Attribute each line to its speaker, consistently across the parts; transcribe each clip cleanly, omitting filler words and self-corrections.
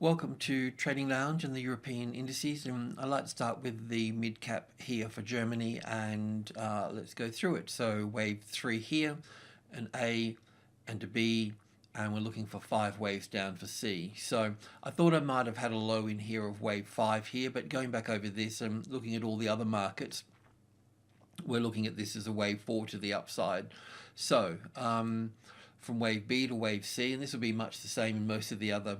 Speaker 1: Welcome to Trading Lounge and the European Indices, and I'd like to start with the mid-cap here for Germany, and let's go through it. So wave 3 here, an A and a B, and we're looking for 5 waves down for C. So I thought I might have had a low in here of wave 5 here, but going back over this and looking at all the other markets, we're looking at this as a wave 4 to the upside. So from wave B to wave C, and this will be much the same in most of the other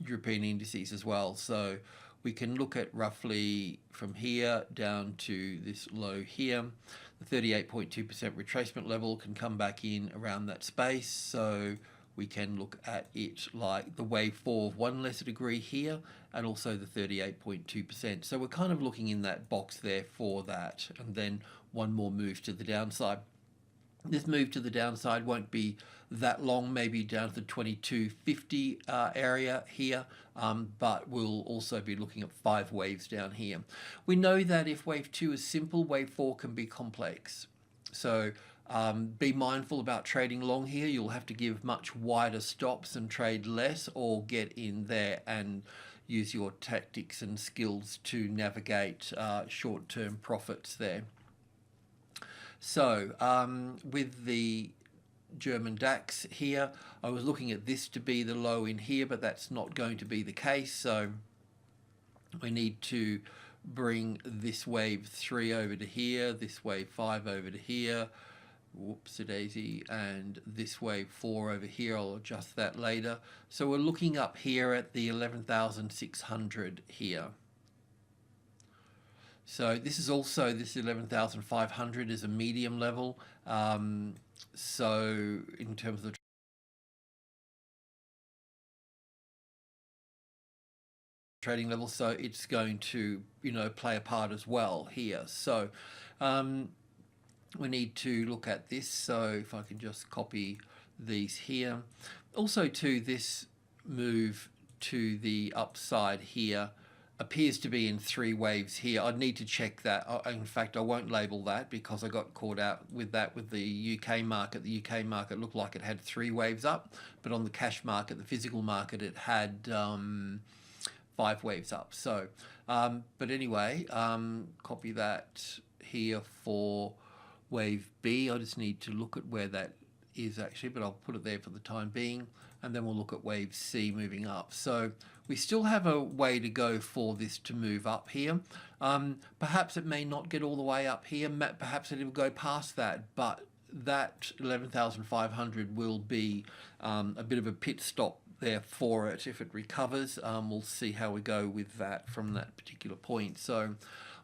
Speaker 1: European indices as well. So we can look at roughly from here down to this low here. The 38.2% retracement level can come back in around that space. So we can look at it like the wave 4 of 1 lesser degree here, and also the 38.2%. So we're kind of looking in that box there for that, and then one more move to the downside. This move to the downside won't be that long, maybe down to the 2250 area here, but we'll also be looking at 5 waves down here. We know that if wave 2 is simple, wave 4 can be complex. So be mindful about trading long here. You'll have to give much wider stops and trade less, or get in there and use your tactics and skills to navigate short-term profits there. So with the German DAX here, I was looking at this to be the low in here, but that's not going to be the case. So we need to bring this wave 3 over to here, this wave 5 over to here, whoopsie-daisy, and this wave 4 over here. I'll adjust that later. So we're looking up here at the 11,600 here. So this is also, this 11,500 is a medium level. So in terms of the trading level, so it's going to, play a part as well here. So we need to look at this. So if I can just copy these here. Also to this move to the upside here appears to be in 3 waves here. I'd need to check that. In fact, I won't label that because I got caught out with that with the UK market. The UK market looked like it had 3 waves up, but on the cash market, the physical market, it had 5 waves up. So, but anyway, copy that here for wave B. I just need to look at where that is actually, but I'll put it there for the time being, and then we'll look at wave C moving up. So we still have a way to go for this to move up here. Perhaps it may not get all the way up here. Perhaps it will go past that, but that 11,500 will be a bit of a pit stop there for it if it recovers. We'll see how we go with that from that particular point. So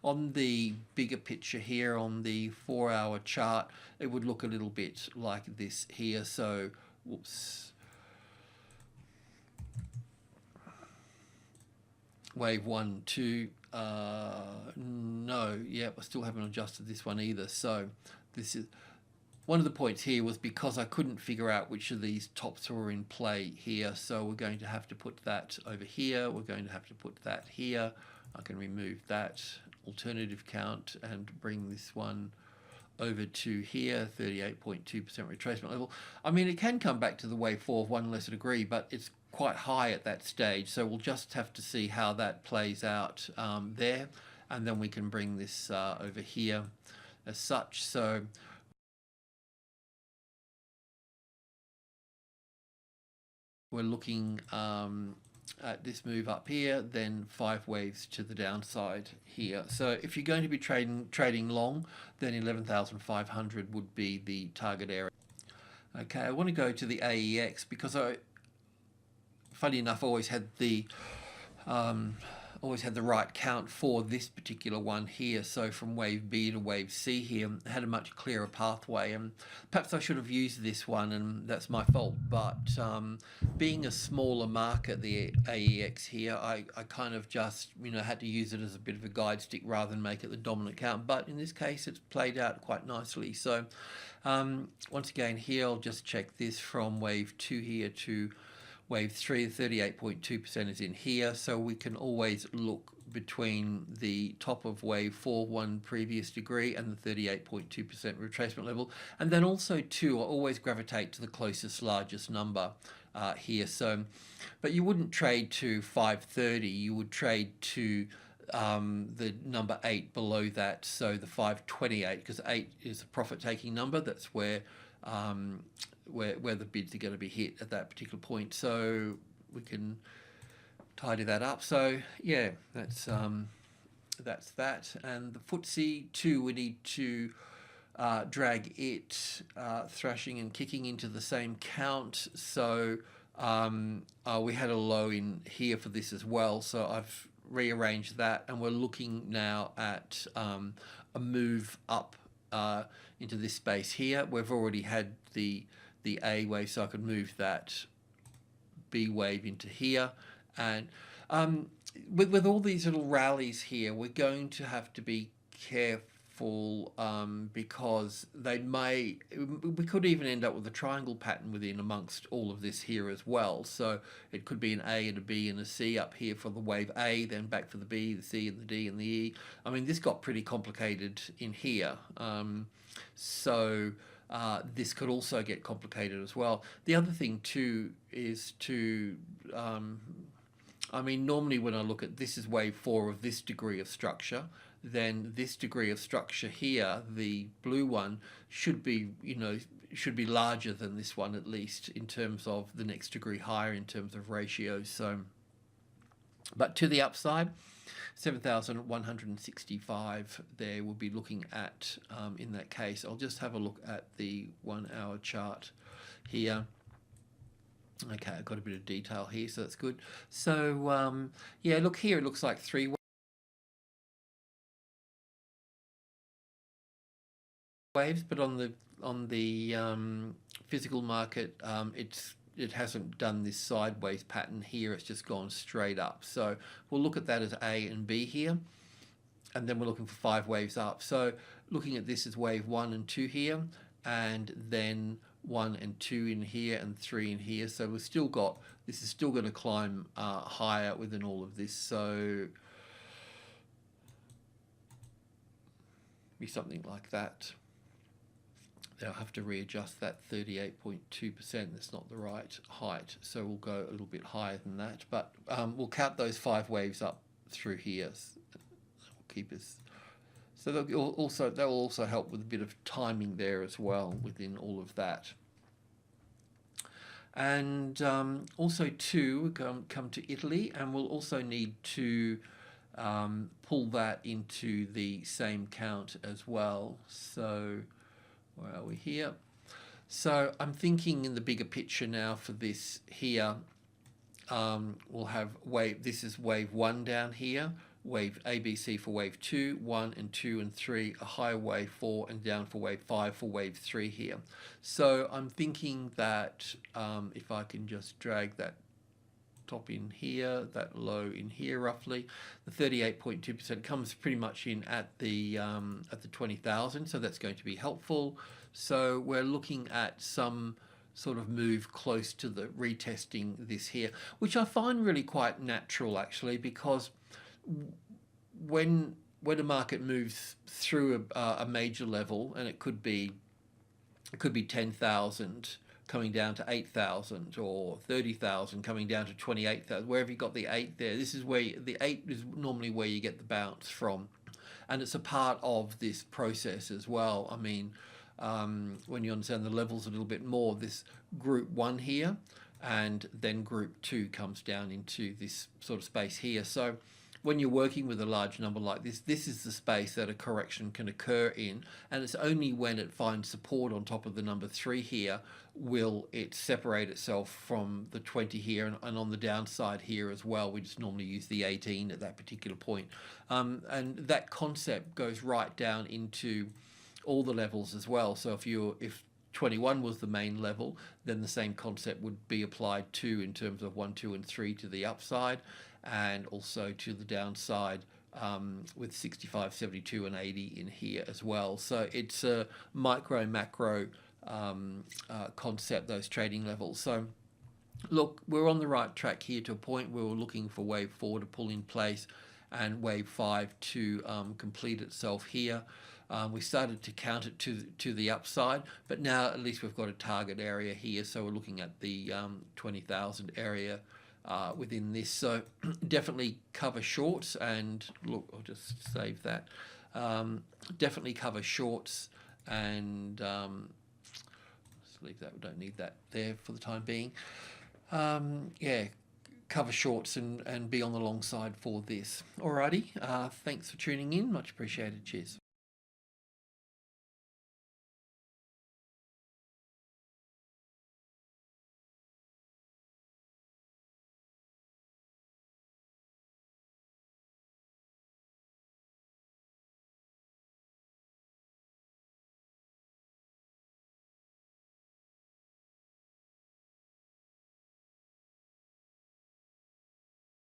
Speaker 1: on the bigger picture here, on the 4-hour chart, it would look a little bit like this here. So, whoops. Wave 1, 2, no, yeah, I still haven't adjusted this one either. So this is one of the points here, was because I couldn't figure out which of these tops were in play here. So we're going to have to put that over here. We're going to have to put that here. I can remove that alternative count and bring this one over to here, 38.2% retracement level. I mean, it can come back to the wave 4 of 1 lesser degree, but it's quite high at that stage. So we'll just have to see how that plays out there, and then we can bring this over here as such. So we're looking at this move up here, then 5 waves to the downside here. So if you're going to be trading long, then 11,500 would be the target area. Okay, I want to go to the AEX because funny enough, always had the right count for this particular one here. So from wave B to wave C here, had a much clearer pathway, and perhaps I should have used this one, and that's my fault. But being a smaller market, the AEX here, I kind of just had to use it as a bit of a guide stick rather than make it the dominant count. But in this case, it's played out quite nicely. So once again here, I'll just check this from wave 2 here to wave 3, 38.2% is in here, so we can always look between the top of wave 4, 1 previous degree, and the 38.2% retracement level. And then also too, I always gravitate to the closest largest number. here. So, but you wouldn't trade to 530. You would trade to the number 8 below that, so the 528, because 8 is a profit-taking number. That's where the bids are going to be hit at that particular point. So we can tidy that up. So yeah, that's that. And the FTSE too, we need to drag it thrashing and kicking into the same count. So we had a low in here for this as well, so I've rearranged that, and we're looking now at a move up into this space here. We've already had the A wave, so I could move that B wave into here. And with all these little rallies here, we're going to have to be careful, because we could even end up with a triangle pattern within amongst all of this here as well. So it could be an A and a B and a C up here for the wave A, then back for the B, the C and the D and the E. I mean, this got pretty complicated in here. So this could also get complicated as well. The other thing too is I mean, normally when I look at this is wave 4 of this degree of structure, then this degree of structure here, the blue one, should be larger than this one, at least in terms of the next degree higher in terms of ratios. So, but to the upside, 7,165 there we'll be looking at in that case. I'll just have a look at the 1 hour chart here. Okay, I've got a bit of detail here, so that's good. So yeah, look here, it looks like 3 waves, but on the physical market, it hasn't done this sideways pattern here. It's just gone straight up. So we'll look at that as A and B here, and then we're looking for 5 waves up. So looking at this as wave 1 and 2 here, and then 1 and 2 in here, and 3 in here. So we've still got, this is still going to climb higher within all of this. So be something like that. They'll have to readjust that 38.2%. That's not the right height, so we'll go a little bit higher than that. But we'll count those 5 waves up through here. That will keep us. So that will also help with a bit of timing there as well within all of that. And also too, we'll come to Italy, and we'll also need to pull that into the same count as well. So where are we here? So I'm thinking in the bigger picture now for this here. We'll have this is wave 1 down here, wave ABC for wave 2, 1 and 2 and 3, a higher wave 4, and down for wave 5 for wave 3 here. So I'm thinking that if I can just drag that top in here, that low in here roughly, the 38.2% comes pretty much in at the 20,000, so that's going to be helpful. So we're looking at some sort of move close to the retesting this here, which I find really quite natural actually, because when a market moves through a major level, and it could be 10,000 coming down to 8,000, or 30,000 coming down to 28,000, wherever you got the 8 there, this is where the 8 is normally where you get the bounce from, and it's a part of this process as well. I mean, when you understand the levels a little bit more, this group 1 here, and then group 2 comes down into this sort of space here. So when you're working with a large number like this, this is the space that a correction can occur in, and it's only when it finds support on top of the number 3 here will it separate itself from the 20 here, and on the downside here as well. We just normally use the 18 at that particular point, and that concept goes right down into all the levels as well. So if 21 was the main level, then the same concept would be applied too, in terms of 1, 2 and 3 to the upside, and also to the downside with 65, 72 and 80 in here as well. So it's a micro macro concept, those trading levels. So look, we're on the right track here to a point where we're looking for wave 4 to pull in place and wave 5 to complete itself here. We started to count it to the upside, but now at least we've got a target area here, so we're looking at the 20,000 area within this. So definitely cover shorts, and look, I'll just save that. Definitely cover shorts, and let's leave that. We don't need that there for the time being. Yeah, cover shorts and be on the long side for this. Alrighty, thanks for tuning in. Much appreciated. Cheers.